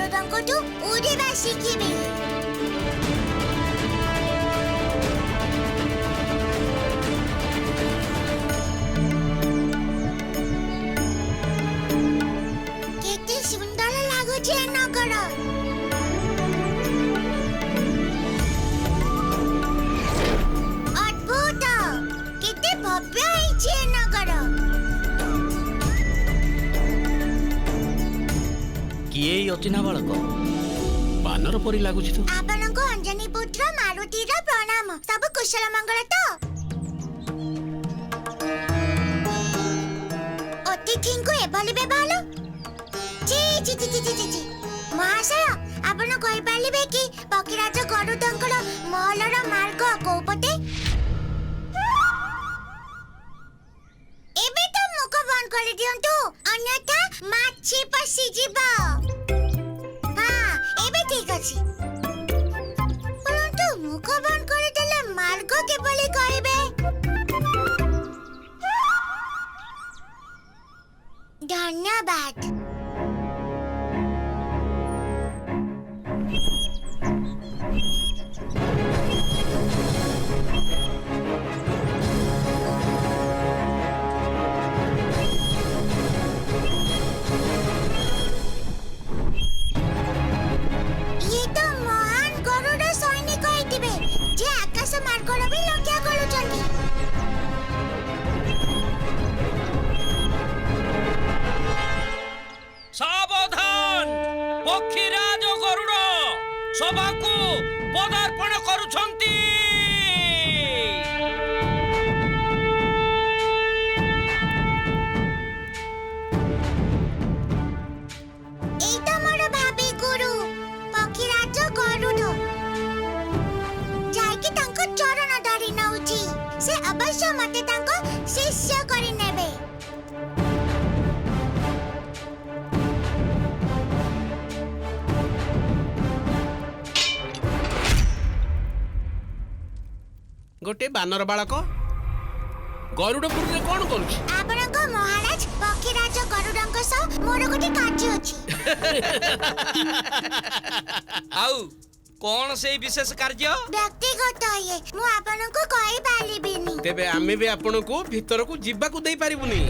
ଗରୁଡଙ୍କଠୁ ଉଡ଼ିବା ଶିଖିବି। କେତେ ସୁନ୍ଦର ଲାଗୁଛି ଏ ନଗର। ଅଦ୍ଭୁତ, କେତେ ଭବ୍ୟ ହେଇଛି ଏ ନଗର। କିଏ ଏଇ ଅଚିହ୍ନା ବାଳକ? ବାନର ପରି ଲାଗୁଛି ତ। ଆପଣଙ୍କୁ ଅଞ୍ଜନି ପୁତ୍ର ମାରୁତିର ପ୍ରଣାମ। ସବୁ କୁଶଳ ମଙ୍ଗଳ ତ? ଅତିଥିଙ୍କୁ ଏଭଳି ବ୍ୟବହାର? ମହାଶୟ, ଆପଣ କହିପାରିବେ କି ପକ୍ଷୀରାଜ ଗରୁଡଙ୍କର ମହଲର ମାର୍ଗ କୋଉ ପଟେ? ଏବେ ତ ମୁଖ ବନ୍ଦ କରିଦିଅନ୍ତୁ, ଅନ୍ୟଥା ମାଛି ପଶିଯିବ। ହଁ, ଏବେ ଠିକ ଅଛି। ପରନ୍ତୁ ମୁଖ ବନ୍ଦ କରିଦେଲେ ମାର୍ଗ କିଭଳି କହିବେ? ଧନ୍ୟବାଦ। ସାବଧାନ! ପକ୍ଷୀରାଜ ଗରୁଡ଼ ସଭାକୁ ପଦାର୍ପଣ କରୁଛନ୍ତି। ଏଇଟା ମୋର ଭାବି ଗୁରୁ ପକ୍ଷୀରାଜ ଗରୁଡ଼। ଯାଇକି ତାଙ୍କ ଚରଣ ଧରି ନଉଛି। ସେ ଅବଶ୍ୟ ମତେ ତାଙ୍କ ଶିଷ୍ୟ କରିନେବେ। ଗୋଟେ ବାନର ବାଳକ ଗରୁଡ଼ପୁରରେ କଣ କରୁଛି? ଆପଣଙ୍କ ମହାରାଜ ପକ୍ଷୀରାଜ ଗରୁଡ଼ଙ୍କ ସହ ମୋର ଗୋଟେ କାର୍ଯ୍ୟ ଅଛି। ଆଉ କଣ ସେଇ ବିଶେଷ କାର୍ଯ୍ୟ? ବ୍ୟକ୍ତିଗତ ଇଏ, ମୁଁ ଆପଣଙ୍କୁ କହିପାରିବିନି। ତେବେ ଆମେ ବି ଆପଣଙ୍କୁ ଭିତରକୁ ଯିବାକୁ ଦେଇ ପାରିବୁନି।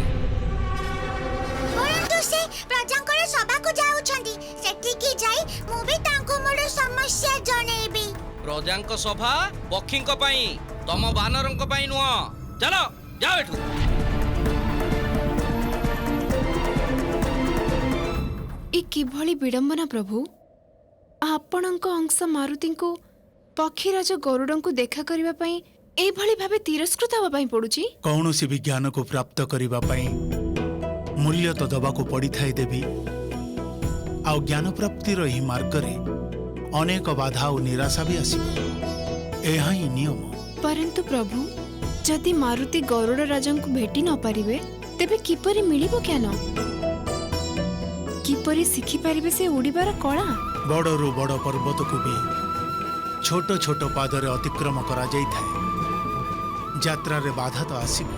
ପରନ୍ତୁ ସେ ପ୍ରଜାଙ୍କର ସଭାକୁ ଯାଉଛନ୍ତି। ସେଠିକି ଯାଇ ମୁଁ ବି ତାଙ୍କୁ ମୋର ସମସ୍ୟା ଜଣେଇବି। ପ୍ରଜାଙ୍କ ସଭା ପକ୍ଷୀଙ୍କ ପାଇଁ, ତମ ବାନରଙ୍କ ପାଇଁ ନୁହଁ। ଚାଲ ଯାଅ ଏଠୁ। ଏ କିଭଳି ବିଡ଼ମ୍ବନା ପ୍ରଭୁ! ଆପଣଙ୍କ ଅଂଶ ମାରୁତିଙ୍କୁ ପକ୍ଷୀରାଜ ଗରୁଡ଼ଙ୍କୁ ଦେଖା କରିବା ପାଇଁ ଏଭଳି ଭାବେ ତିରସ୍କୃତ ହେବା ପାଇଁ ପଡୁଛି। କୌଣସି ବି ଜ୍ଞାନକୁ ପ୍ରାପ୍ତ କରିବା ପାଇଁ ମୂଲ୍ୟ ତ ଦେବାକୁ ପଡ଼ିଥାଏ ଦେବୀ। ଆଉ ଜ୍ଞାନ ପ୍ରାପ୍ତିର ଏହି ମାର୍ଗରେ ଅନେକ ବାଧା ଆଉ ନିରାଶା ବି ଆସିବ। ଏହା ହିଁ ନିୟମ। ପରନ୍ତୁ ପ୍ରଭୁ, ଯଦି ମାରୁତି ଗରୁଡ଼ ରାଜାଙ୍କୁ ଭେଟି ନ ପାରିବେ ତେବେ କିପରି ମିଳିବ ଜ୍ଞାନ? କିପରି ଶିଖିପାରିବେ ସେ ଉଡ଼ିବାର କଳା? ବଡ଼ରୁ ବଡ଼ ପର୍ବତକୁ ବି ଛୋଟ ଛୋଟ ପାଦରେ ଅତିକ୍ରମ କରାଯାଇଥାଏ। ଯାତ୍ରାରେ ବାଧା ତ ଆସିବ,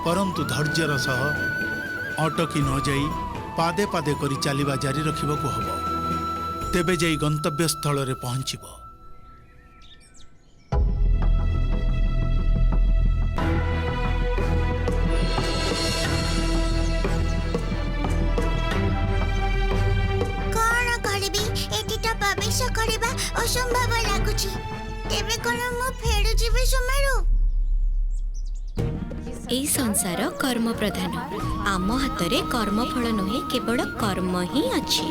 ପରନ୍ତୁ ଧୈର୍ଯ୍ୟର ସହ ଅଟକି ନ ଯାଇ ପାଦେ ପାଦେ କରି ଚାଲିବା ଜାରି ରଖିବାକୁ ହେବ। ତେବେ ଯାଇ ଗନ୍ତବ୍ୟ ସ୍ଥଳରେ ପହଞ୍ଚିବ। କଣ କରିବି? ଏଠି ତ ପ୍ରବେଶ କରିବା ଅସମ୍ଭବ ଲାଗୁଛି। ତେବେ କଣ ମୁଁ ଫେରିଯିବି ସୁମେରୁ? এই সংসার কর্ম প্রধান। আম হাତରେ কর্মফল নুহে, কেবল কর্ম হি ଅଛି।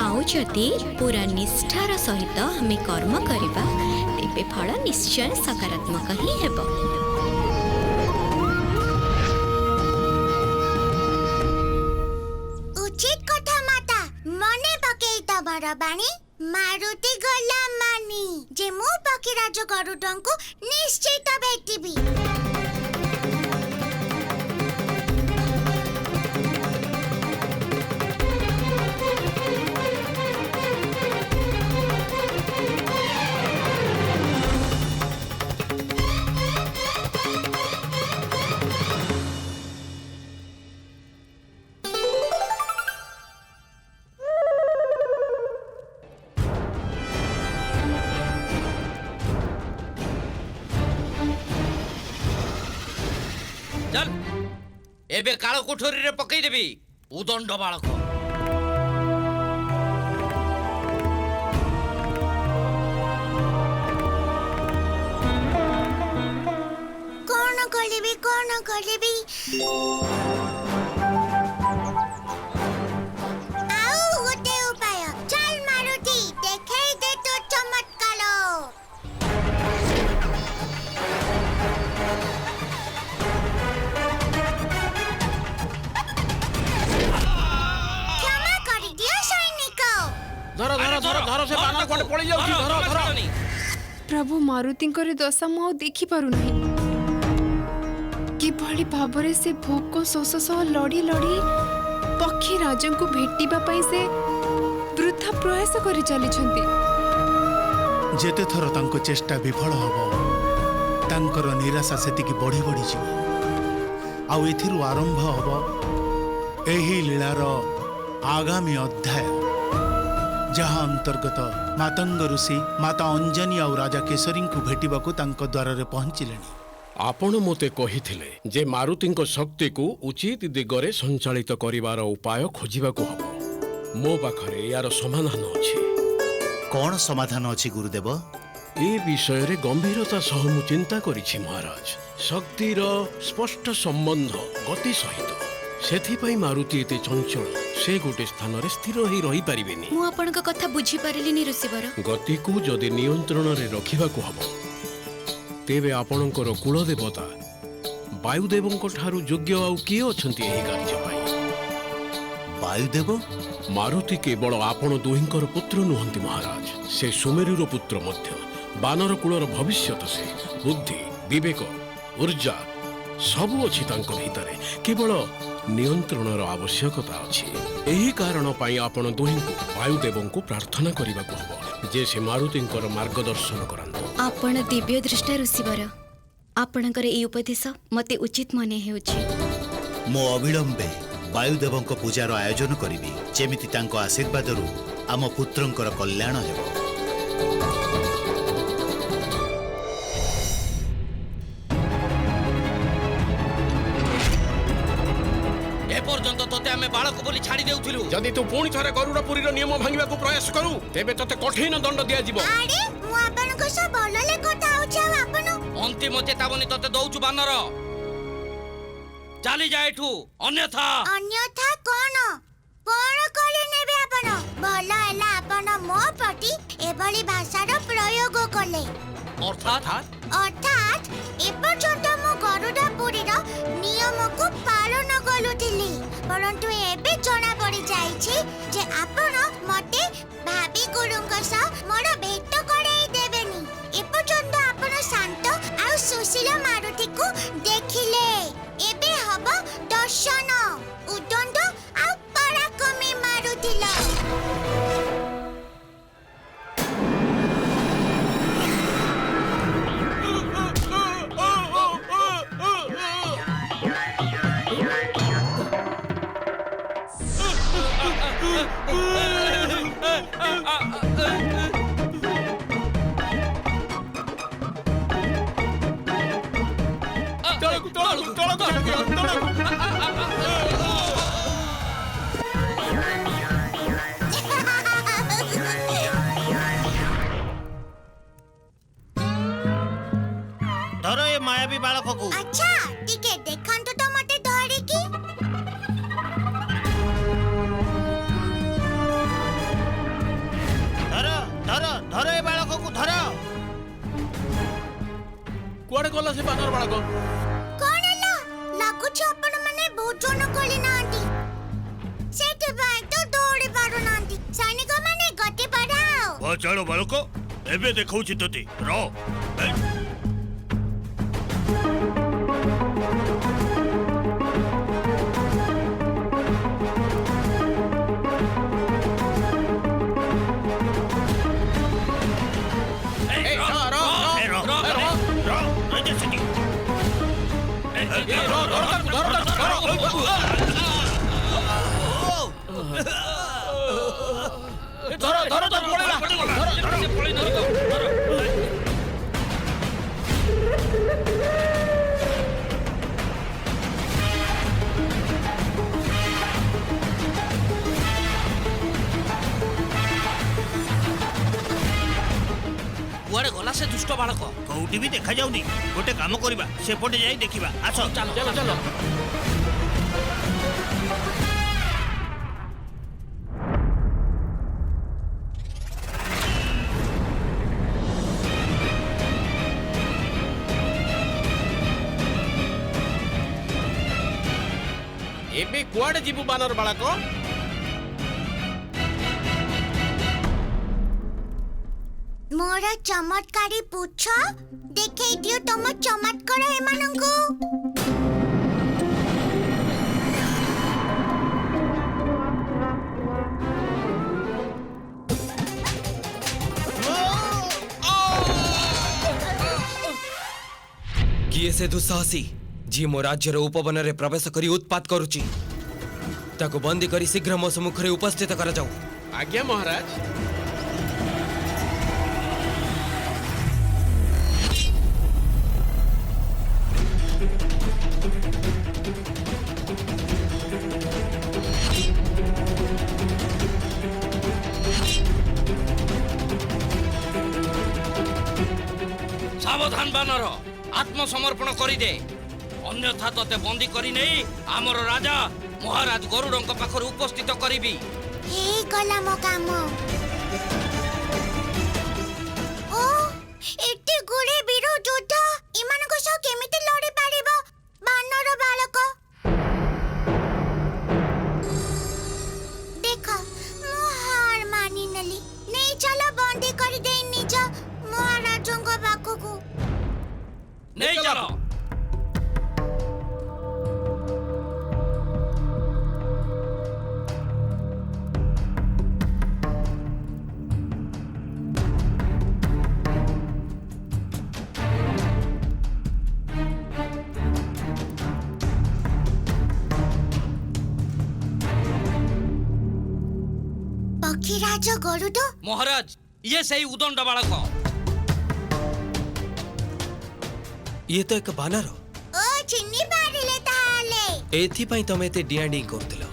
ଆଉ ଯଦି ପୁରା ନିଷ୍ଠାର ସହିତ ଆମେ କର୍ମ କରିବା ତେବେ ଫଳ ନିଶ୍ଚୟ ସକାରାତ୍ମକ ହିଁ ହେବ। ଉଚିତ କଥା ମାତା, ମନେ ପକେଇ ତମର ବାଣୀ। ମାରୁତି ଗଲା ମାନି ଯେ ମୁଁ ପକ୍ଷୀରାଜ ଗରୁଡ଼ଙ୍କୁ ନିଶ୍ଚିତ ଭେଟିବି। चल एबे काळ कोठरी रे पकई देबी उदंड बाळक कौन करिबी आउ गोटे उपाय चल मारुति देखाई दे तो चमत्कार क्षमा कर दियो सैनिक धर धर धर धर से बानर कोटे पड़ी जाउची धर धर प्रभु मारुतिଙ୍କର ଦଶା ମୁଁ ଆଉ ଦେଖିପାରୁନାହିଁ କିଭଳି ଭାବରେ ସେ ଭୋକ ଶୋଷ ସହ ଲଢ଼ି ଲଢ଼ି ପକ୍ଷୀ ରାଜଙ୍କୁ ଭେଟିବା ପାଇଁ ସେ ବୃଥା ପ୍ରୟାସ କରି ଚାଲିଛନ୍ତି। ଯେତେ ଥର ତାଙ୍କ ଚେଷ୍ଟା ବିଫଳ ହେବ ତାଙ୍କର ନିରାଶା ସେତିକି ବଢ଼ି ବଢ଼ି ଯିବ ଆଉ ଏଥିରୁ ଆରମ୍ଭ ହେବ ଏହି ଲୀଳାର ଆଗାମୀ ଅଧ୍ୟାୟ ଯାହା ଅନ୍ତର୍ଗତ ମାତଙ୍ଗ ଋଷି ମାତା ଅଞ୍ଜନି ଆଉ ରାଜା କେଶରୀଙ୍କୁ ଭେଟିବାକୁ ତାଙ୍କ ଦ୍ୱାରରେ ପହଞ୍ଚିଲେଣି। ଆପଣ ମୋତେ କହିଥିଲେ ଯେ ମାରୁତିଙ୍କ ଶକ୍ତିକୁ ଉଚିତ ଦିଗରେ ସଞ୍ଚାଳିତ କରିବାର ଉପାୟ ଖୋଜିବାକୁ ହେବ। ମୋ ପାଖରେ ଏହାର ସମାଧାନ ଅଛି। କଣ ସମାଧାନ ଅଛି ଗୁରୁଦେବ? ଏ ବିଷୟରେ ଗମ୍ଭୀରତା ସହ ମୁଁ ଚିନ୍ତା କରିଛି ମହାରାଜ। ଶକ୍ତିର ସ୍ପଷ୍ଟ ସମ୍ବନ୍ଧ ଗତି ସହିତ। ସେଥିପାଇଁ ମାରୁତି ଏତେ ଚଞ୍ଚଳ ସେ ଗୋଟେ ସ୍ଥାନରେ ସ୍ଥିର ହୋଇ ରହିପାରିବେନି। ମୁଁ ଆପଣଙ୍କ କଥା ବୁଝିପାରିଲିନି ଋଷିବର। ଗତିକୁ ଯଦି ନିୟନ୍ତ୍ରଣରେ ରଖିବାକୁ ହେବ ତେବେ ଆପଣଙ୍କର କୁଳଦେବତା ବାୟୁଦେବଙ୍କ ଠାରୁ ଯୋଗ୍ୟ ଆଉ କିଏ ଅଛନ୍ତି ଏହି କାର୍ଯ୍ୟ ପାଇଁ? ବାୟୁଦେବ? ମାରୁତି କେବଳ ଆପଣ ଦୁହିଁଙ୍କର ପୁତ୍ର ନୁହନ୍ତି ମହାରାଜ, ସେ ସୁମେରୁର ପୁତ୍ର ମଧ୍ୟ। ବାନର କୁଳର ଭବିଷ୍ୟତ ସେ। ବୁଦ୍ଧି, ବିବେକ, ଉର୍ଜା ସବୁ ଅଛି ତାଙ୍କ ଭିତରେ, କେବଳ ନିୟନ୍ତ୍ରଣର ଆବଶ୍ୟକତା ଅଛି। ଏହି କାରଣ ପାଇଁ ଆପଣ ଦୁହିଁଙ୍କୁ ବାୟୁଦେବଙ୍କୁ ପ୍ରାର୍ଥନା କରିବାକୁ ହେବ ଯେ ସେ ମାରୁତିଙ୍କର ମାର୍ଗଦର୍ଶନ କରନ୍ତୁ। ଆପଣ ଦିବ୍ୟ ଦୃଷ୍ଟା ଋଷିବର। ଆପଣଙ୍କର ଏହି ଉପଦେଶ ମୋତେ ଉଚିତ ମନେ ହେଉଛି। ମୁଁ ଅବିଳମ୍ବେ ବାୟୁଦେବଙ୍କ ପୂଜାର ଆୟୋଜନ କରିବି, ଯେମିତି ତାଙ୍କ ଆଶୀର୍ବାଦରୁ ଆମ ପୁତ୍ରଙ୍କର କଲ୍ୟାଣ ହେବ। এপর্যন্ত তোতে আমি বালক বলি ছাড়ি দেউছিলু যদি তু পুଣି ଥରେ ଗରୁଡ଼ପୁରୀର ନିୟମ ଭାଙ୍ଗିବାକୁ ପ୍ରୟାସ କରୁ ତେବେ ତତେ କଠିନ ଦଣ୍ଡ ଦିଆଯିବ। ଆରେ ମୁଁ ଆପଣଙ୍କ ସହ ଭଲରେ କଥା ହଉଛି ଆଉ ଆପଣ ଅନ୍ତିମ ଚେତାବନୀ ତତେ ଦଉଛୁ ବାନର ଚାଲି ଯା ଏଠୁ ଅନ୍ୟଥା ଅନ୍ୟଥା କଣ କଣ କରି ନେବେ ଆପଣ? ଭଲ ହେଲା ଆପଣ ମୋ ପ୍ରତି ଏଭଳି ଭାଷାର ପ୍ରୟୋଗ କଲେ। ଅର୍ଥାତ୍ ଅର୍ଥାତ୍ ଏପର୍ଯ୍ୟନ୍ତ ମୁଁ ଗରୁଡ଼ପୁରୀର ନିୟମକୁ ପାଳନ କରୁଥିଲି, ପରନ୍ତୁ ଏବେ ଜଣା ପଡ଼ି ଯାଇଛି ଯେ ଆପଣ ମତେ ଭାବି ଗୁରୁଙ୍କ ସହ ମୋର ଭେଟ କରାଇ ଦେବେନି। ଏପର୍ଯ୍ୟନ୍ତ ଆପଣ ଶାନ୍ତ ଆଉ ସୁଶୀଳ ମାରୁତିକୁ ଦେଖିଲେ, ଏବେ ହବ ଦର୍ଶନ ଉଦଣ୍ଡ ଆଉ ପରାକ୍ରମୀ ମାରୁତିଲ। ଧର ଏ ମାୟାବୀ ବାଳକକୁ। ଆଚ୍ଛା ଟିକେ ଦେଖାନ୍ତୁ ତ ମତେ ଧରିକି। ଧର ଧର ଧର ଏ ବାଳକକୁ ଧର। କୁଆଡ଼େ ଗଲା ସେ ବାନର ବାଳକ? କଣ ହେଲା? ଲାଗୁଛି ଆପଣ ମାନେ ଭୋଜନ କରିନାହାନ୍ତି, ସେଥିପାଇଁ ତ ଦୌଡ଼ି ପାରୁନାହାନ୍ତି। ସୈନିକ ମାନେ ଗତି ବଢାଅ। ଚାଳ ବାଳକ, ଏବେ ଦେଖଉଛି ତତେ। ବାଳକ। କୋଉଠି ବି ଦେଖା ଯାଉନି। ଗୋଟେ କାମ କରିବା, ସେପଟେ ଯାଇ ଦେଖିବା। ଆସ। ଚାଲ ଚାଲ ଚାଲ। ଏବେ କୁଆଡେ ଯିବୁ ବାନର ବାଳକ? ମୋର ଚମତ୍କାରୀ ପୁଛ ଦେଖେଇ ଦିଅ ତମ ଚମତ୍କାର ଏମାନଙ୍କୁ। किए से दुस्साहसी जी मो राज्यर उपवन रे प्रवेश करी उत्पात करुची ताको बंदी करी शीघ्र मो सम्मुखरे उपस्थित करा जाऊ। आज्ञा महाराज। सावधान बानर, आत्मसमर्पण करिदे, अन्यथा तते बंदी करी नहीं आमर राजा महाराज गरुड़ଙ୍କ पाखर उपस्थित करिबी। हे गला मो काम। ओ एते गुड़े वीर योद्धा इमानक सह केमिति लड़ी पारिबो बानर बालक? देखो मु हार मानि नली। नहीं चलो बंदी कर दे निज महाराजଙ୍କ पाखकू। नहीं चलो। पक्षीराज गरुड़ महाराज ये सही उदंड बालक। ये तो एक बानर ओ चिन्नी पारिले ताले। एथि पई तमे एते डियाडी करथिलो।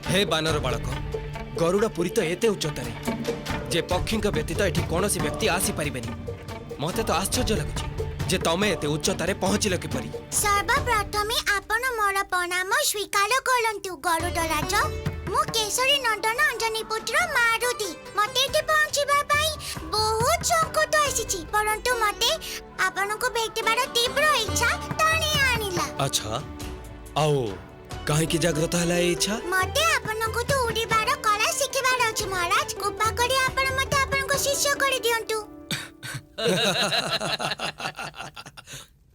हे बानर बालक, गरुड़ पुरी तो एते उच्चतारे जे पक्षीଙ୍କ ବ୍ୟତୀତ ଏଠି କୌଣସି ବ୍ୟକ୍ତି ଆସି ପାରିବେନି। ମତେ ତ ଆଶ୍ଚର୍ଯ୍ୟ ଲାଗୁଛି ଯେ ତମେ ଏତେ ଉଚ୍ଚତାରେ ପହଞ୍ଚିଲ କିପରି। सर्वप्रथमे आपण मोर प्रणाम स्वीकार करंतु गरुड़ राज। मु केसरी नंदन अंजनी पुत्र मारुति। मते एठी पहुंचीबा पई बहुत संकट आसीची, परंतु मते आपनको भेटिबार तीव्र इच्छा टाणी आनिला। अच्छा आओ काहे की जागृत हला ए इच्छा? मते आपनको तो उड़ीबार कला शिखिबार अछि महाराज। कृपा करी आपण मते आपनको शिष्य करि दियंतु।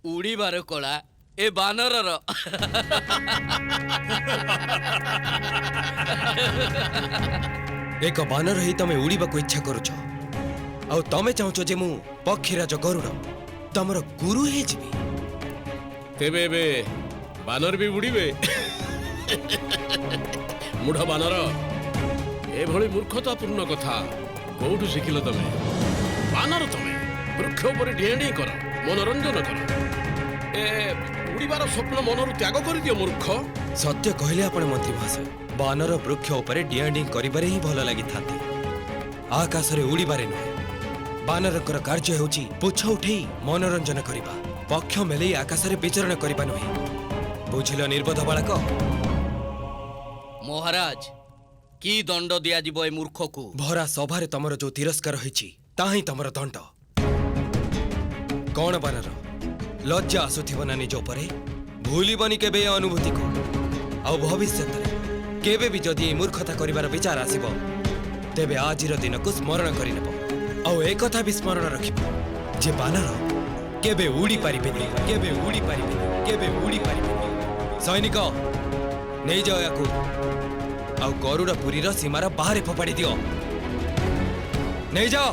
उड़ीबार कला ए बानरर। एक बानर ही तमे उड़ीबाको इच्छा करूछ आउ तमे चाहुछ जे मु पक्षीराज गरुड़ तमर गुरु हे जिबी। तेबे बे बानर भी उड़ीबे। मुढ़ बानर एभली मूर्खतापूर्ण कथा कोठु शिखिल तमे? बानर तमे वृक्ष उपर ढेंडी कर, मनोरंजन कर, ए उड़ीबार स्वप्न मनरु त्याग कर दियो मूर्ख। सत्य कहले आपण मंत्री महाशय, बानर वृक्ष उपरे डियाडी करिबारे ही भल लागि थाते, आकाश रे उड़ीबारे नुहे। बानरकर कार्य हेउची पुछ उठेई मनोरंजन करिबा, पक्ष मेले आकाश रे विचरण करिबा नुहे। बुझिल निर्बोध बालक? महाराज की दंड दिया जीव ए मूर्ख को? भरा सभा रे तमर जो तिरस्कार होईची ताही तमर दंड। कौन बानर लज्जा आसुथिब ना निज उपरे? भूलिबनी केबे ए अनुभूति को। आ भविष्य केबे भी जदि मूर्खता करिवार विचार आसिब तेबे आजिर दिन को स्मरण करि नेब। आ एक कथा भी स्मरण रखिब जे बानर केबे उड़ी पारिबेनी, केबे उड़ी पारिबेनी, केबे उड़ी पारिबेनी। सैनिक नहीं जाओ याकू आ गरुड़ पुरी रो सीमार बाहर फोपाड़ी दियो। नहीं जाओ।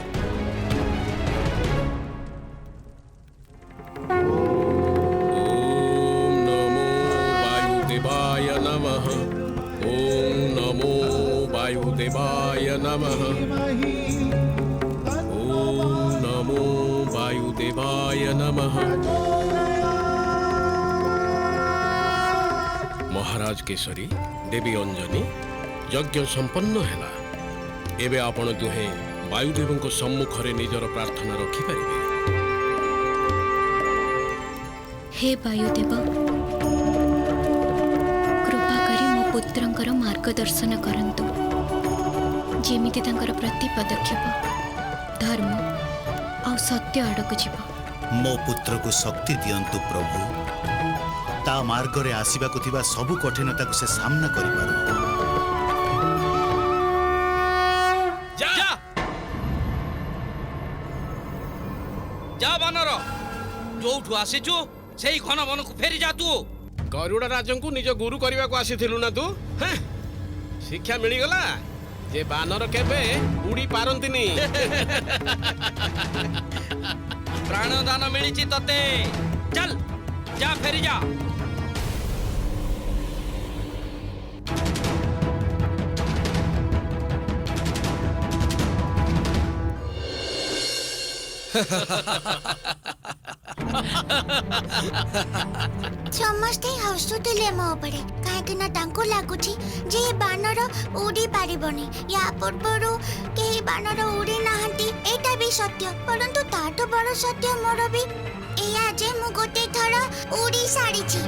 ओम नमो वायुदेवाय नमः। ओम नमो वायुदेवाय नमः। महाराज केसरी, देवी अंजनी, यज्ञ संपन्न हैला। एबे आपण दुहे वायुदेवଙ୍କ सम्मुखरे निजर प्रार्थना रखिपारिबे। हे वायुदेव, कृपा करी मो पुत्रंकर मार्गदर्शन करंतु, जेमिति तांकर प्रति पदक्षेप धर्म आ सत्य आड़क जीव। मो पुत्र को शक्ति दियंतु प्रभु, ता मार्ग रे आसीबा को थिबा सबु कठिनता को से सामना करि पारो। जा जा बानर, जोठु आसीचु सेई घन वन को फेरी जा तू। गरुड़ राजंकु निज गुरु करबा को आसीथिलु ना तू? हैं? शिक्षा मिली गला जे बानर केबे उड़ी पारंतिनी। प्राणदान मिली तते, चल जा फेरी जा। समस्ते हसुथिले मो उपरे काहेकि ना तांको लागुछि जे ए बानर उड़ी पारिबनी। या पूर्वरु केही बानर उड़ी नाहंती, एटा भी सत्य, परंतु ताठु बड़ सत्य मोर भी एया जे मु गोटे थर उड़ी सारिछि।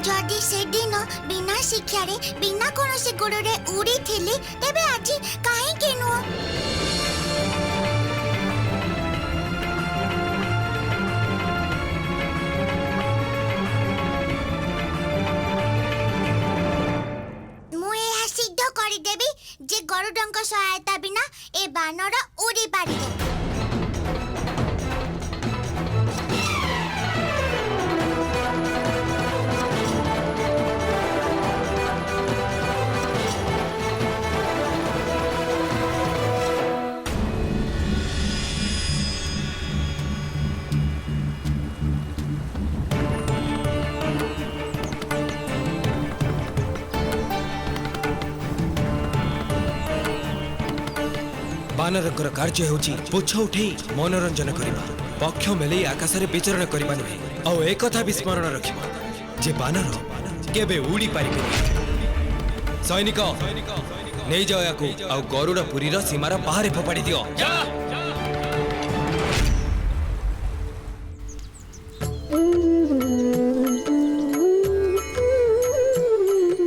जदि से दिन बिना शिक्षा रे बिना कोनोसी गुरु रे उड़ी थिली, तेबे आजि काहे केनु? जे गरुडंक सहायता बिना ए बानर उड़ी पारिबो। बानरकर कार्य होची पुछ उठे मनोरंजन करिबा, पक्ष मेले आकाश रे विचरण करिबा नुहे। आ एक कथा विस्मरण रखिबा जे बानर केबे उड़ी पारिबे। सैनिक नै जाओ याकू आ गरुड़पुरी रो सीमार बाहर फोपाड़ी दियो।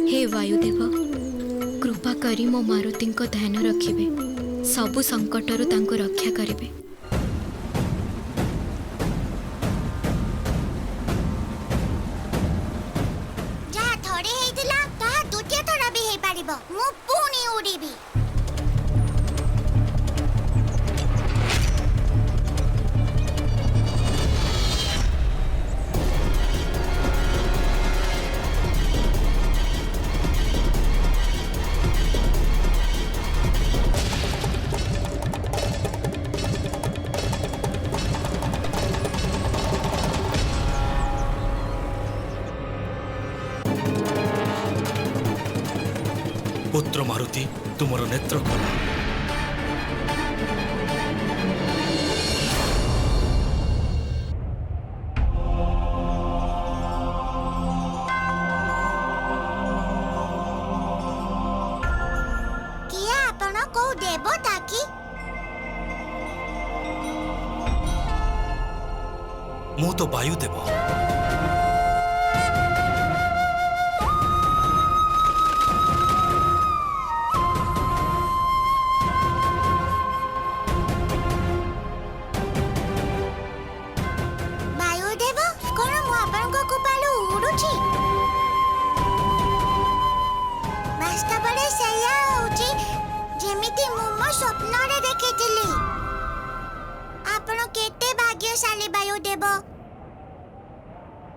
हे वायुदेव, कृपा करी मो मारुति को ध्यान रखिबे, सबु संकटरु तांको रक्षा करिबे। जा थोड़े हेइतिला ताहा दुतिया थोड़ा भी हेइ पारिबो। मु पुनी उड़ीबी। पुत्र मारुति, तुमर नेत्र खोल। किया आपण को देवता की? मु तो वायु देव। भाग्यशाली वायुदेव,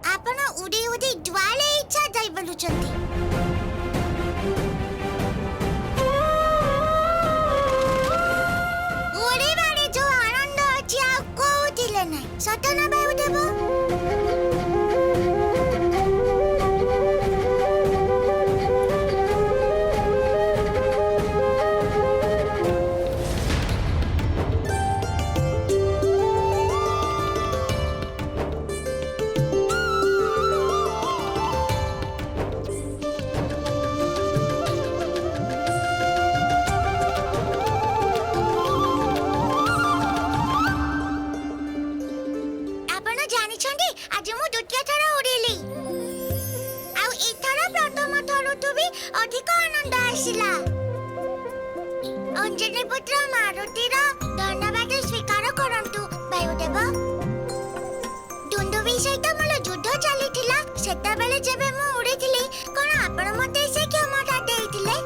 आपण उड़ी उड़ी ज्वाले इच्छा जाई बोलुचंती। उड़ी बारे जो आनंद अछि आ कोथिले नै, सत ना वायुदेव? ଅଧିକ ଆନନ୍ଦ ଆସିଲା। ଅଞ୍ଜଳି ପୁତ୍ର ମାରୁତିର ଧନ୍ୟବାଦ ସ୍ୱୀକାର କରନ୍ତୁ ବାୟୁଦେବ। ଦୁନ୍ଦୁଭି ସହିତ ମୋର ଯୁଦ୍ଧ ଚାଲିଥିଲା, ସେତେବେଳେ ଯେବେ ମୁଁ ଉଡ଼ିଥିଲି, କଣ ଆପଣ ମୋତେ ସେ କ୍ଷମତା ଦେଇଥିଲେ?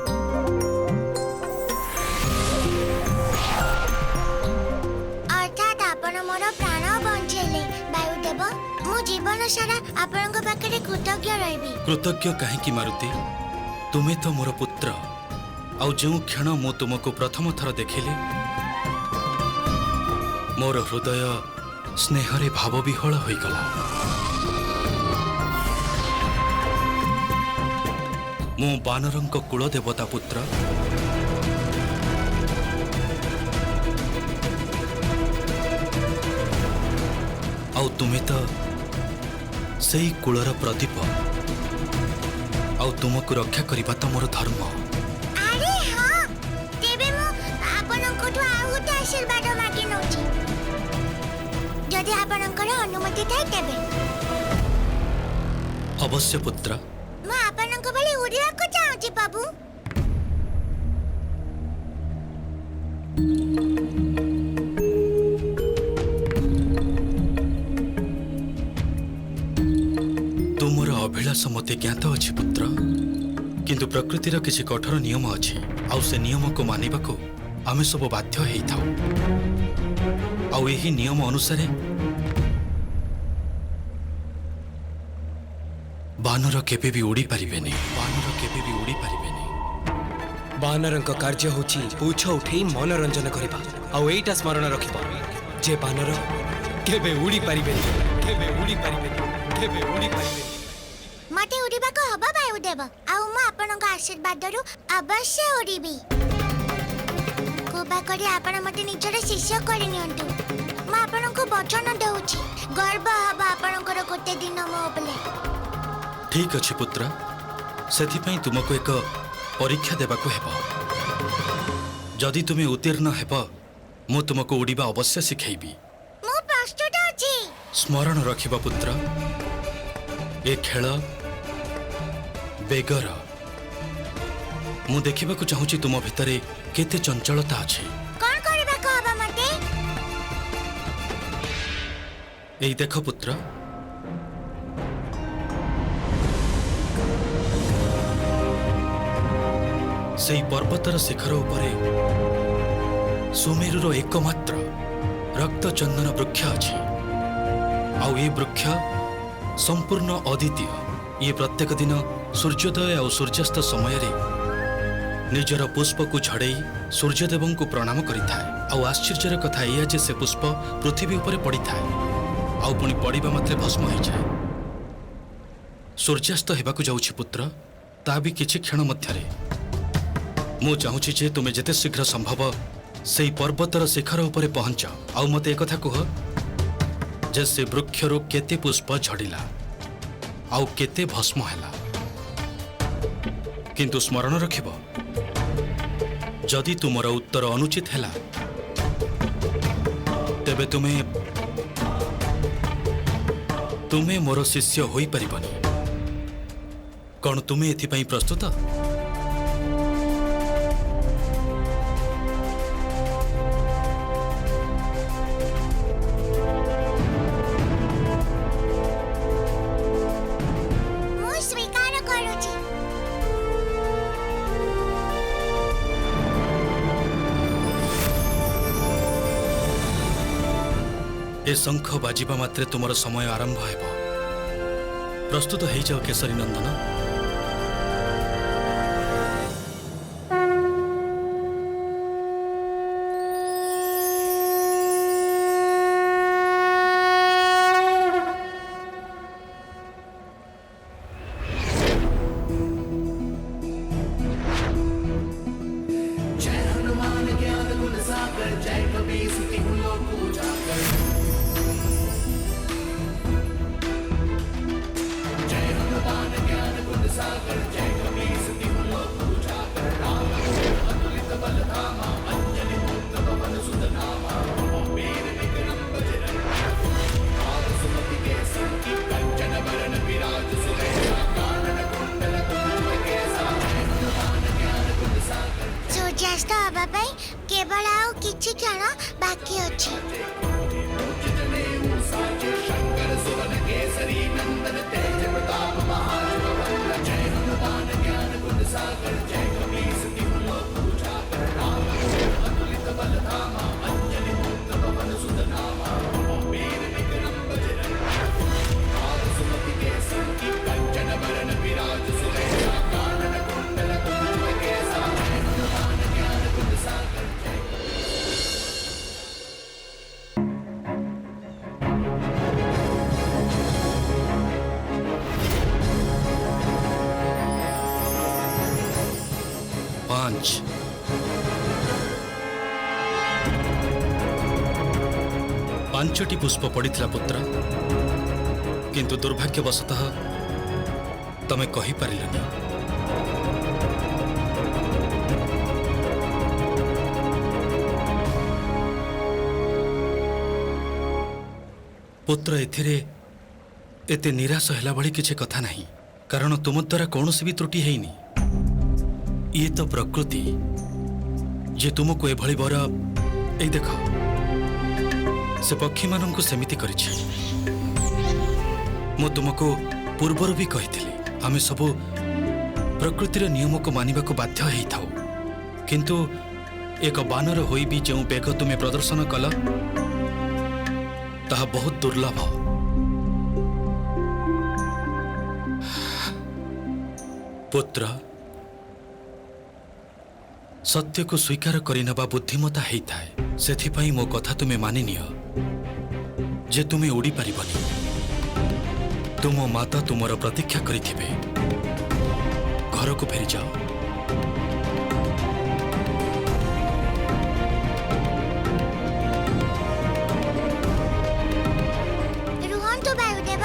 ଅର୍ଥାତ୍ ଆପଣ ମୋର ପ୍ରାଣ ବଞ୍ଚେଇଲେ ବାୟୁଦେବ। ମୁଁ ଜୀବନ ସାରା ଆପଣଙ୍କ ପାଖରେ କୃତଜ୍ଞ ରହିବି। କୃତଜ୍ଞ କାହିଁକି ମାରୁତି? ତୁମେ ତ ମୋର ପୁତ୍ର। ଆଉ ଯେଉଁ କ୍ଷଣ ମୁଁ ତୁମକୁ ପ୍ରଥମ ଥର ଦେଖିଲି, ମୋର ହୃଦୟ ସ୍ନେହରେ ଭାବବିହ୍ୱଳ ହୋଇଗଲା। ମୁଁ ବାନରଙ୍କ କୁଳ ଦେବତା ପୁତ୍ର। ଆଉ ତୁମେ ତ ସେଇ କୁଳର ପ୍ରଦୀପ। ଆଉ ତୁମକୁ ରକ୍ଷା କରିବା ତ ମୋର ଧର୍ମ। ଆରେ ହଁ, ତେବେ ମୁଁ ଆପଣଙ୍କଠୁ ଆଉ ଗୋଟେ ଆଶୀର୍ବାଦ ମାଗି ନେଉଛି, ଯଦି ଆପଣଙ୍କର ଅନୁମତି ଥାଏ ତେବେ। ଅବଶ୍ୟ ପୁତ୍ର। ମୁଁ ଆପଣଙ୍କ ଭଳି ଉଡ଼ିବାକୁ ଚାହୁଁଛି ବାବୁ। ତୁମର ଅଭିଳାଷ ମୋତେ ଜ୍ଞାତ ଅଛି ପୁତ୍ର, କିନ୍ତୁ ପ୍ରକୃତିର କିଛି କଠୋର ନିୟମ ଅଛି, ଆଉ ସେ ନିୟମକୁ ମାନିବାକୁ ଆମେ ସବୁ ବାଧ୍ୟ ହେଇଥାଉ। ଆଉ ଏହି ନିୟମ ଅନୁସାରେ ବାନର କେବେ ବି ଉଡ଼ି ପାରିବେନି। ବାନର କେବେ ବି ଉଡ଼ି ପାରିବେନି। ବାନରଙ୍କ କାର୍ଯ୍ୟ ହେଉଛି ପୁଛ ଉଠେଇ ମନୋରଞ୍ଜନ କରିବା। ଆଉ ଏଇଟା ସ୍ମରଣ ରଖିବ ଯେ ବାନର କେବେ ଉଡ଼ି ପାରିବେନି, କେବେ ଉଡ଼ି ପାରିବେନି, କେବେ ଉଡ଼ି ପାରିବେନି। ମତେ ଉଡ଼ିବାକୁ ହବ ବାୟୁଦେବ, ଆଉ ମୁଁ ଆପଣଙ୍କ ଆଶୀର୍ବାଦରୁ ଅବଶ୍ୟ ଉଡ଼ିବି। କୃପା କରି ଆପଣ ମତେ ନିଜର ଶିଷ୍ୟ କରିନିଅନ୍ତୁ। ମୁଁ ଆପଣଙ୍କୁ ବଚନ ଦେଉଛି, ଗର୍ବ ହବ ଆପଣଙ୍କର ଗୋଟେ ଦିନ ମୋ ଉପରେ। ଠିକ୍ ଅଛି ପୁତ୍ର, ସେଥିପାଇଁ ତୁମକୁ ଏକ ପରୀକ୍ଷା ଦେବାକୁ ହେବ। ଯଦି ତୁମେ ଉତ୍ତୀର୍ଣ୍ଣ ହେବ, ମୁଁ ତୁମକୁ ଉଡ଼ିବା ଅବଶ୍ୟ ଶିଖେଇବି। ମୁଁ ପ୍ରସ୍ତୁତ ଅଛି। ସ୍ମରଣ ରଖିବ ପୁତ୍ର, ଏ ଖେଳ ବେଗର। ମୁଁ ଦେଖିବାକୁ ଚାହୁଁଛି ତୁମ ଭିତରେ କେତେ ଚଞ୍ଚଳତା ଅଛି। କଣ କରିବାକୁ ହବ ମତେ? ଏଇ ଦେଖ ପୁତ୍ର, ସେଇ ପର୍ବତର ଶିଖର ଉପରେ ସୁମେରୁର ଏକମାତ୍ର ରକ୍ତଚନ୍ଦନ ବୃକ୍ଷ ଅଛି। ଆଉ ଏ ବୃକ୍ଷ ସମ୍ପୂର୍ଣ୍ଣ ଅଦ୍ୱିତୀୟ। ଇଏ ପ୍ରତ୍ୟେକ ଦିନ ସୂର୍ଯ୍ୟୋଦୟ ଆଉ ସୂର୍ଯ୍ୟାସ୍ତ ସମୟରେ ନିଜର ପୁଷ୍ପକୁ ଝଡ଼େଇ ସୂର୍ଯ୍ୟଦେବଙ୍କୁ ପ୍ରଣାମ କରିଥାଏ। ଆଉ ଆଶ୍ଚର୍ଯ୍ୟର କଥା ଏଇଆ ଯେ ସେ ପୁଷ୍ପ ପୃଥିବୀ ଉପରେ ପଡ଼ିଥାଏ, ଆଉ ପୁଣି ପଡ଼ିବା ମାତ୍ରେ ଭସ୍ମ ହୋଇଯାଏ। ସୂର୍ଯ୍ୟାସ୍ତ ହେବାକୁ ଯାଉଛି ପୁତ୍ର, ତା ବି କିଛି କ୍ଷଣ ମଧ୍ୟରେ। ମୁଁ ଚାହୁଁଛି ଯେ ତୁମେ ଯେତେ ଶୀଘ୍ର ସମ୍ଭବ ସେଇ ପର୍ବତର ଶିଖର ଉପରେ ପହଞ୍ଚ। ଆଉ ମୋତେ ଏକଥା କୁହ ଯେ ସେ ବୃକ୍ଷରୁ କେତେ ପୁଷ୍ପ ଝଡ଼ିଲା ଆଉ କେତେ ଭସ୍ମ ହେଲା। କିନ୍ତୁ ସ୍ମରଣ ରଖିବ, ଯଦି ତୁମର ଉତ୍ତର ଅନୁଚିତ ହେଲା, ତେବେ ତୁମେ ମୋର ଶିଷ୍ୟ ହୋଇପାରିବନି। କ'ଣ ତୁମେ ଏଥିପାଇଁ ପ୍ରସ୍ତୁତ? ମୁଁ ସ୍ୱୀକାର କରୁଛି। ଏ ଶଙ୍ଖ ବାଜିବା ମାତ୍ରେ ତୁମର ସମୟ ଆରମ୍ଭ ହେବ। ପ୍ରସ୍ତୁତ ହେଇଯାଅ କେଶରୀ ନନ୍ଦନ। सूर्यास्त हवा पाई केवल आउ किछि क्षण बाकी अछि। पांच, पांचटी पुष्प पड़िथिला पुत्र, किंतु दुर्भाग्यवशतः तमे कहि पारिलनि। पुत्र एथिरे एते निराश हेला भली किछि कथा नहीं, कारण तुम द्वारा कौनसी भी त्रुटि हैनी। ये तो प्रकृति जे तुमको एभली बर ए देख से पक्षी मानंकु सेमिति करिछि। मु तुमको पूर्वर भी कहिथिली आमे सबु प्रकृतिर नियम को मानिबा को बाध्य हेइ थाउ, किंतु एक बानर होई भी जो बेग तुमे प्रदर्शन कल ताहा बहुत दुर्लभ। पुत्र, सत्य को स्वीकार करिनबा बुद्धिमता हेइथाए। सेथिपाई मो कथा तुमे मानि नियो जे तुमे उड़ी पारिबनी। तुम माता तुमर प्रतीक्षा करिथिबे। घर को फेरी जाओ। रुहन्तु वायुदेव।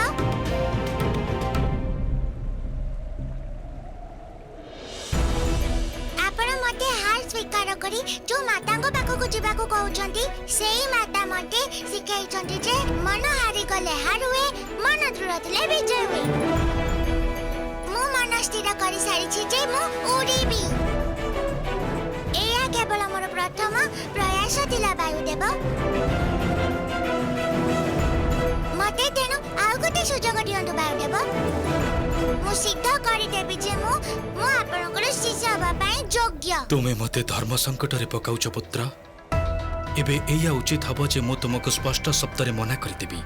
आपण मते हार स्वीकार करी जो मातांको पाखକୁ ଯିବାକୁ କହୁଛନ୍ତି ସେଇ ମାତା ମତେ ଶିଖାଇଛନ୍ତି ଯେ ମନ ହାରି ଗଲେ ହାର ହୁଏ, ମନ ଦୃଢ଼ ଥିଲେ ବିଜୟ ହୁଏ। ମୁଁ ମନ ସ୍ଥିର କରି ସାରିଛି ଯେ ମୁଁ ଉଡ଼ିବି। ଏହା କେବଳ ମୋର ପ୍ରଥମ ପ୍ରୟାସ ଥିଲା ବାୟୁଦେବ। ମତେ ତେଣୁ ଆଉ ଗୋଟେ ସୁଯୋଗ ଦିଅନ୍ତୁ ବାୟୁଦେବ। ମୁଁ ସିଦ୍ଧ କରିଦେବି ଯେ ମୁଁ ଆପଣଙ୍କର ଶିଷ୍ୟ ହେବା ପାଇଁ ଯୋଗ୍ୟ। तुमे मते धर्म संकट रे पकाउछ पुत्र। एबे एया उचित हबो जे मु तुमको स्पष्ट शब्द रे मना करदेबी,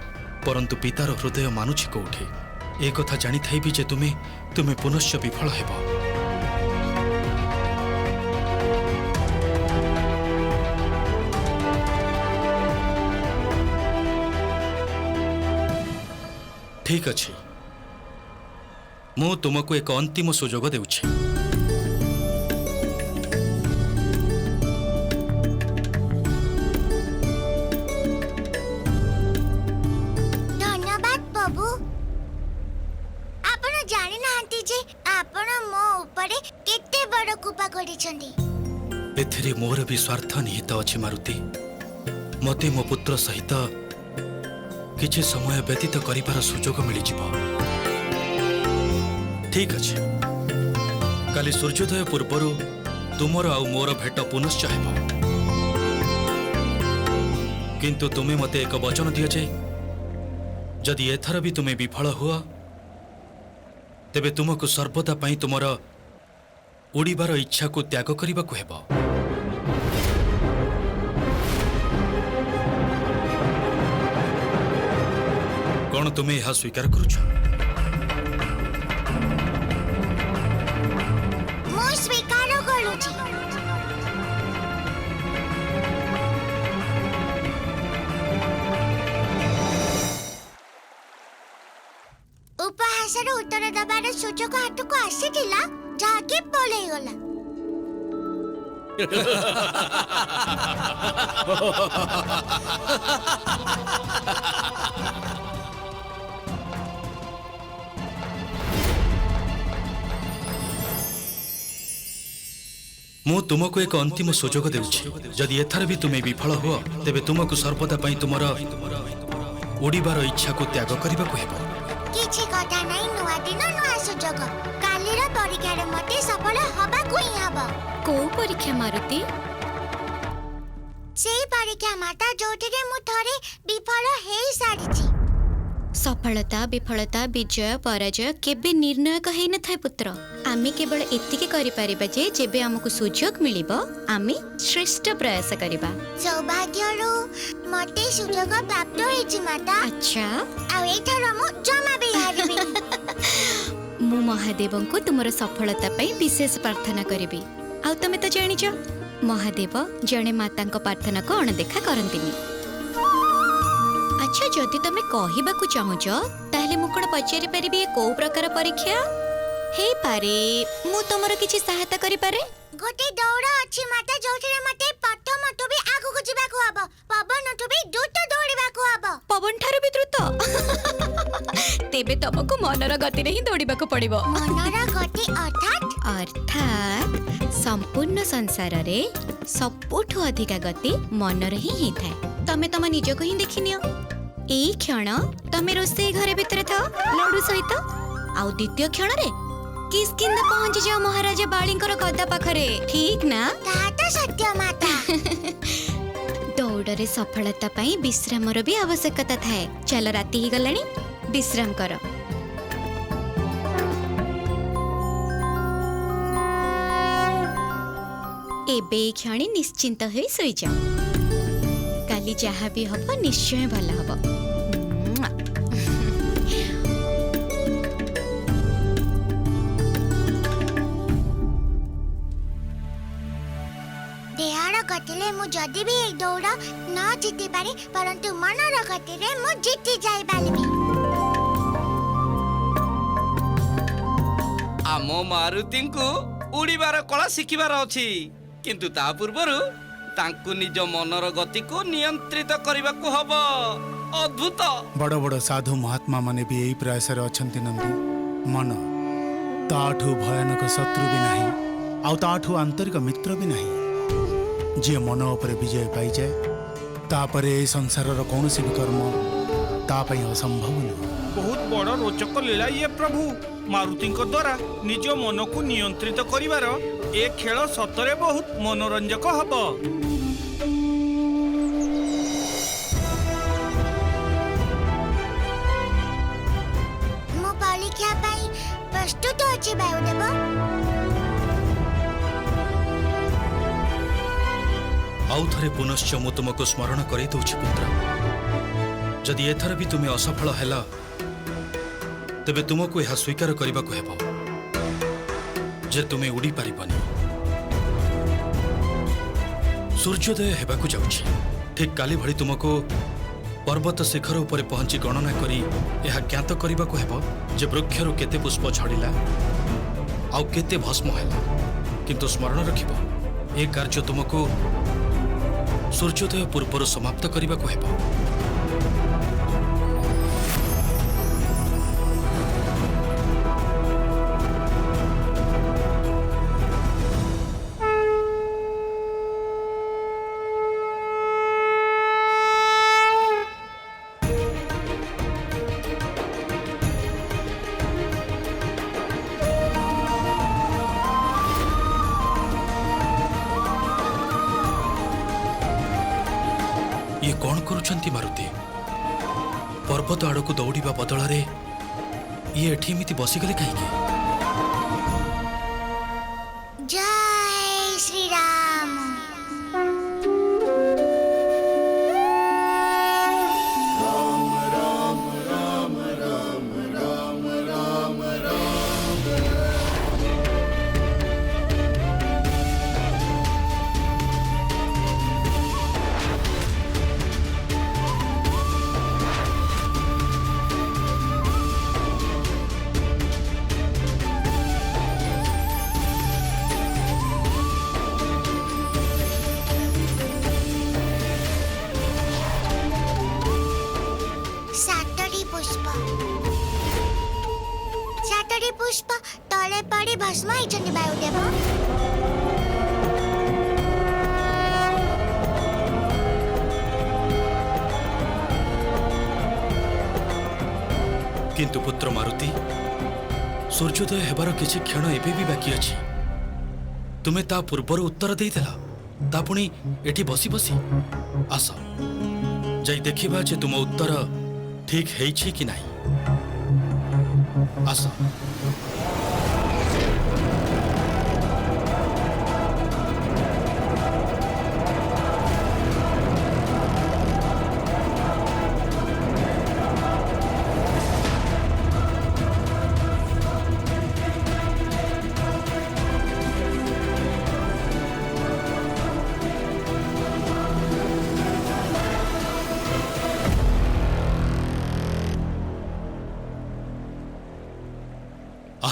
परंतु पितार हृदय मानुछि कोठे ए कथा जानि थाइबी जे तुमे पुनश्च विफल हेबो। ठीक अछि, मु तुमको एक अंतिम सुजोग देउछि। धन्यवाद प्रभु। आपण जानि नाहंती जे आपण मो ऊपर केते बड़ कृपा करिसंती। एथिरे मोर भी स्वार्थ निहित अछि मारुति। मते मो पुत्र सहित किछि समय व्यतीत करिबार सुजोग मिलि जिवो। ठीक अछि, काली सूर्योदय पूर्वरु तुमर आउ मोर भेट पुनश्च हेबो। किंतु तुमे मते एक वचन दियो जे जदि एथर भी तुमे विफल हुआ तेबे तुमको सर्वदा पई तुमर उड़ीबार इच्छा को त्याग करिबाकु हेबो। कौन तुम्हें यह स्वीकार करुछ? मु स्वीकार करूछि। उपहासर उत्तर दबार सुजोग हातको आसीथिला, जाके पळेई गला। मु तुमको एक अंतिम सुजोग देउछि। जदि एथर भी तुमे विफल हुआ तेबे तुमको सर्वदा पई तुमर उड़ीबार इच्छा को त्याग करिबाकु हेबो। किछि कथा नै, नुआ दिन नुआ सुजोग। कालीर परीक्षार मते सफल हबाकु ही हबो। କୋଉ ପରୀକ୍ଷା ମାରୁତି? ସେଇ ପରୀକ୍ଷା ମାତା ଯୋଉଥିରେ ମୁଁ ଥରେ ବିଫଳ ହେଇ ସାରିଛି। ସଫଳତା ବିଫଳତା ବିଜୟ ପରାଜୟ କେବେ ନିର୍ଣ୍ଣାୟକ ହେଇନଥାଏ ପୁତ୍ର। ଆମେ କେବଳ ଏତିକି କରିପାରିବା ଯେ ଯେବେ ଆମକୁ ସୁଯୋଗ ମିଳିବ ଆମେ ଶ୍ରେଷ୍ଠ ପ୍ରୟାସ କରିବା। ସୌଭାଗ୍ୟରୁ ମତେ ସୁଯୋଗ ପ୍ରାପ୍ତ ହେଇଛି ମାତା। ଆଚ୍ଛା, ଆଉ ଏଇଥର ମୁଁ ଜମା ବି ହାରିବିନି। ମୁଁ ମହାଦେବଙ୍କୁ ତୁମର ସଫଳତା ପାଇଁ ବିଶେଷ ପ୍ରାର୍ଥନା କରିବି। ଆଉ ତମେ ତ ଜାଣିଛ ମହାଦେବ ଜଣେ ମାତାଙ୍କ ପ୍ରାର୍ଥନାକୁ ଅଣଦେଖା କରନ୍ତିନି। ଆଚ୍ଛା, ଯଦି ତମେ କହିବାକୁ ଚାହୁଁଛ ତାହେଲେ ମୁଁ କଣ ପଚାରି ପାରିବି ଏ କୋଉ ପ୍ରକାର ପରୀକ୍ଷା ହେଇପାରେ? ମୁଁ ତମର କିଛି ସହାୟତା କରିପାରେ? ଗୋଟେ ଦୌଡ଼ ଅଛି ମାତା ଯୋଉଥିରେ ମତେ ପ୍ରଥମଠୁ ବି ଆଗକୁ ଯିବାକୁ ହବ, ପବନଠୁ ବି ଦ୍ରୁତ ଦୌଡ଼ିବାକୁ ହବ। ପବନ ଠାରୁ ବି ଦ୍ରୁତ? ତେବେ ତମକୁ ମନର ଗତିରେ ହିଁ ଦୌଡ଼ିବାକୁ ପଡ଼ିବ। ମନର ଗତି ଅର୍ଥାତ୍ ସମ୍ପୂର୍ଣ୍ଣ ସଂସାରରେ ସବୁଠୁ ଅଧିକା ଗତି ମନର ହିଁ ହେଇଥାଏ। ତମେ ତମ ନିଜକୁ ହିଁ ଦେଖିନିଅ। ଏଇ କ୍ଷଣ ତମେ ରୋଷେଇ ଘରେ ଭିତରେ ଥାଅ ଲଡୁ ସହିତ, ଆଉ ଦ୍ୱିତୀୟ କ୍ଷଣରେ କିସ୍କିନ୍ଦ ପହଞ୍ଚି ଯାଅ ମହାରାଜା ବାଳୀଙ୍କର ଗଦା ପାଖରେ। ଠିକ ନା? ତାହା ତ ସତ୍ୟ ମାତା। ଦୌଡ଼ରେ ସଫଳତା ପାଇଁ ବିଶ୍ରାମର ବି ଆବଶ୍ୟକତା ଥାଏ। ଚାଲ, ରାତି ହେଇଗଲାଣି, ବିଶ୍ରାମ କର। ଏବେ ଏଇ କ୍ଷଣି ନିଶ୍ଚିନ୍ତ ହୋଇ ଶୋଇଯାଅ। କାଲି ଯାହା ବି ହବ ନିଶ୍ଚୟ ଭଲ ହବ। ଦେହର ଗତିରେ ମୁଁ ଯଦି ବି ଏଇ ଦୌଡ଼ ନ ଜିତି ପାରେ, ପରନ୍ତୁ ମନର ଗତିରେ ମୁଁ ଜିତି ଯାଇପାରିବି। ଆମ ମାରୁତିଙ୍କୁ ଉଡ଼ିବାର କଳା ଶିଖିବାର ଅଛି, କିନ୍ତୁ ତା ପୂର୍ବରୁ ତାଙ୍କୁ ନିଜ ମନର ଗତିକୁ ନିୟନ୍ତ୍ରିତ କରିବାକୁ ହବ। ଅଦ୍ଭୁତ। ବଡ଼ ବଡ଼ ସାଧୁ ମହାତ୍ମା ମାନେ ବି ଏଇ ପ୍ରୟାସରେ ଅଛନ୍ତି ନନ୍ଦୀ। ମନ ତାଠୁ ଭୟାନକ ଶତ୍ରୁ ବି ନାହିଁ, ଆଉ ତାଠୁ ଆନ୍ତରିକ ମିତ୍ର ବି ନାହିଁ। ଯିଏ ମନ ଉପରେ ବିଜୟ ପାଇଯାଏ ତାପରେ ଏ ସଂସାରର କୌଣସି ବି କର୍ମ ତା ପାଇଁ ଅସମ୍ଭବ ନୁହେଁ। ବହୁତ ବଡ଼ ରୋଚକ ଲୀଳା ଇଏ ପ୍ରଭୁ। ମାରୁତିଙ୍କ ଦ୍ୱାରା ନିଜ ମନକୁ ନିୟନ୍ତ୍ରିତ କରିବାର ଏ ଖେଳ ସତରେ ବହୁତ ମନୋରଞ୍ଜକ ହବ। ମୁଁ ପରୀକ୍ଷା ପାଇଁ ପ୍ରସ୍ତୁତ ଅଛି ବାୟୁଦେବ। ଆଉ ଥରେ ପୁନଶ୍ଚ ମୁଁ ତୁମକୁ ସ୍ମରଣ କରି ଦଉଛି ପୁତ୍ର। ଯଦି ଏଥର ବି ତୁମେ ଅସଫଳ ହେଲ ତେବେ ତୁମକୁ ଏହା ସ୍ୱୀକାର କରିବାକୁ ହେବ ଯେ ତୁମେ ଉଡ଼ି ପାରିବନି। ସୂର୍ଯ୍ୟୋଦୟ ହେବାକୁ ଯାଉଛି। ଠିକ୍ କାଲି ଭଳି ତୁମକୁ ପର୍ବତ ଶିଖର ଉପରେ ପହଞ୍ଚି ଗଣନା କରି ଏହା ଜ୍ଞାତ କରିବାକୁ ହେବ ଯେ ବୃକ୍ଷରୁ କେତେ ପୁଷ୍ପ ଝଡ଼ିଲା ଆଉ କେତେ ଭସ୍ମ ହେଲା। କିନ୍ତୁ ସ୍ମରଣ ରଖିବ, ଏ କାର୍ଯ୍ୟ ତୁମକୁ ସୂର୍ଯ୍ୟୋଦୟ ପୂର୍ବରୁ ସମାପ୍ତ କରିବାକୁ ହେବ। ଇଏ କଣ କରୁଛନ୍ତି ମାରୁତି? ପର୍ବତ ଆଡ଼କୁ ଦୌଡ଼ିବା ବଦଳରେ ଇଏ ଏଠି ଏମିତି ବସିଗଲେ କାହିଁକି? ଜୟ ଶ୍ରୀରାମ। ସାତଟି ପୁଷ୍ପ ତଳେ ପଡ଼ି ଭସ୍ମ ହେଇଛନ୍ତି ବାୟୁଦେବ। କିନ୍ତୁ ପୁତ୍ର ମାରୁତି, ସୂର୍ଯ୍ୟୋଦୟ ହେବାର କିଛି କ୍ଷଣ ଏବେ ବି ବାକି ଅଛି। ତୁମେ ତା ପୂର୍ବରୁ ଉତ୍ତର ଦେଇଦେଲ ତା ପୁଣି ଏଠି ବସି ବସି ଆସ ଯାଇ ଦେଖିବା ଯେ ତୁମ ଉତ୍ତର ଠିକ୍ ହେଇଛି କି ନାହିଁ ଆସ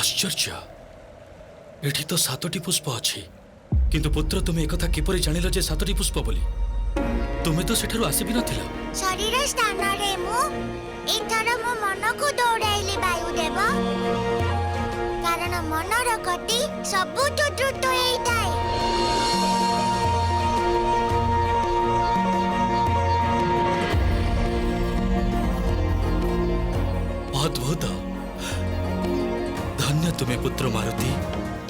आश्चर्य एठी तो 7टी पुष्प अच्छी किंतु पुत्र तुम्हें एकथा किपरि जानिल जे 7टी पुष्प बोली तुम्हें तो सेठारु आसी भी नथिल शरीर स्थान रे मु एथर मो मन को दौड़ाइली वायुदेव कारण मनर गति सबुठु द्रुत होइताए अद्भुत धन्य तुम्हें पुत्र मारुति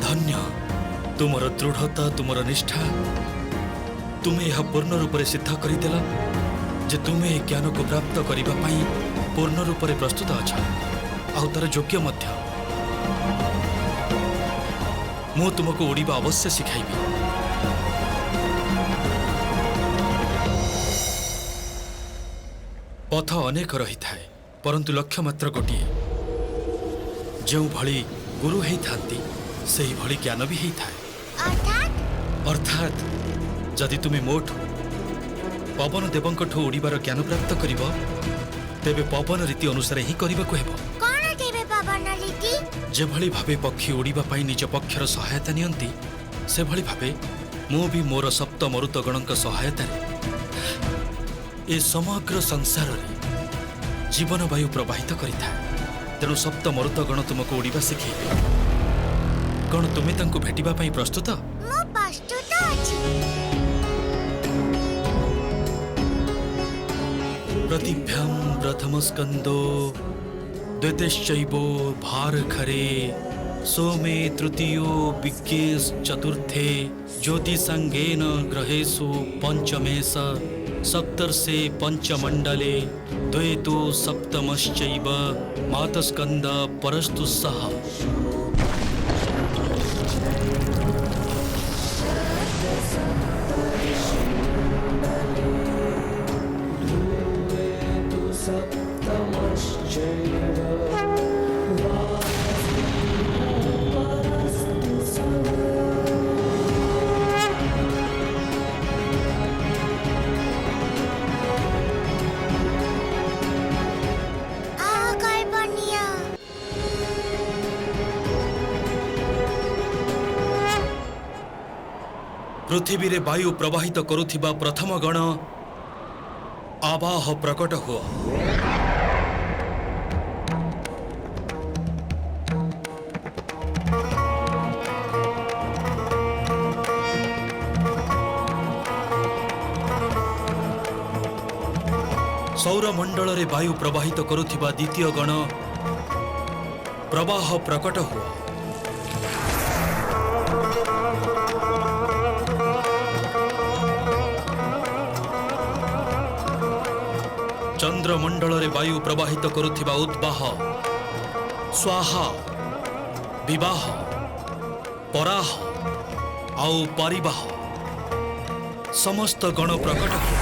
धन्य तुमर दृढ़ता तुमर निष्ठा तुम्हें यह पूर्ण रूप से सिद्ध करदेल जे तुम्हें ज्ञान को प्राप्त करने पूर्ण रूप से प्रस्तुत अच्छा आउ तार योग्य मध्य मु तुमको उड़ीबा अवश्य शिखाइबी पथ अनेक रही थाए परंतु लक्ष्य मात्र गोटे जो भली गुरु ही थांती सही भली ज्ञान भी ही थाए अर्थात जदि तुम्हें मोठ पवन देवंकठू उड़ीबार ज्ञान प्राप्त करिब तेबे पवन रीति अनुसार ही करबा को हेबो कोन केबे पवन रीति जे भली भाबे पक्षी उड़ीबा पई निज पक्षर सहायता नियंती से भली भाबे मु भी मोर सप्त मरुत गणक सहायता रे ए समग्र संसार रे जीवन वायु प्रवाहित करिथा तेणु सप्त मरुत गण तुमको उड़ीबा शिखेबे कौन तुम्हें तांको भेटिबा पई प्रस्तुत मु प्रस्तुत अछि प्रतिभ्यां प्रथम स्कंदो द्वितीयश्चैवो भारखरे सोमे तृतीयो विज्ञेश चतुर्थे ज्योतिसंगेन ग्रहेषु पंचमेश सप्तर्षे पंचमंडले द्वैतो सप्तमश्चैव मातस्कंद परस्तु सह पृथ्वी रे वायु प्रवाहित करुथिबा प्रथम गण आवाह प्रकट हुआ सौरमंडल रे वायु प्रवाहित करुथिबा द्वितीय गण प्रवाह प्रकट हुआ चंद्रमंडल रे वायु प्रवाहित करुथिबा उद्वाह स्वाहा विवाह पराह आउ परिवाह समस्त गण प्रकट हुआ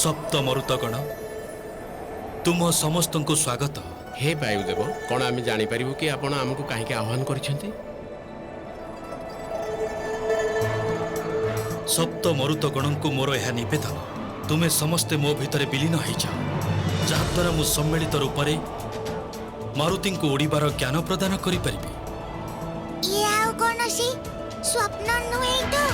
सप्त मरुतगण तुम समस्त को स्वागत हे वायुदेव कौन आम जापर कि आपण आमको कहीं आह्वान करिसेंती सप्त मरुतगण को मोर यह निवेदन तुम्हें समस्ते मो भितर विलीन हो जाओ जहाद्वारा मु सम्मिलित रूप से मारुति को उड़ीबार ज्ञान प्रदान करि परिबी ये आउ कोनोसी स्वप्न नुहे तो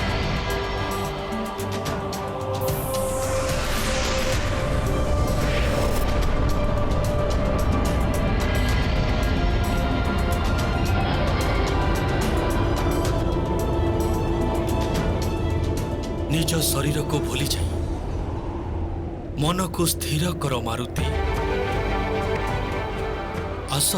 निज शरीर को भूली जाए ମନକୁ ସ୍ଥିର କର ମାରୁତି। ଆସ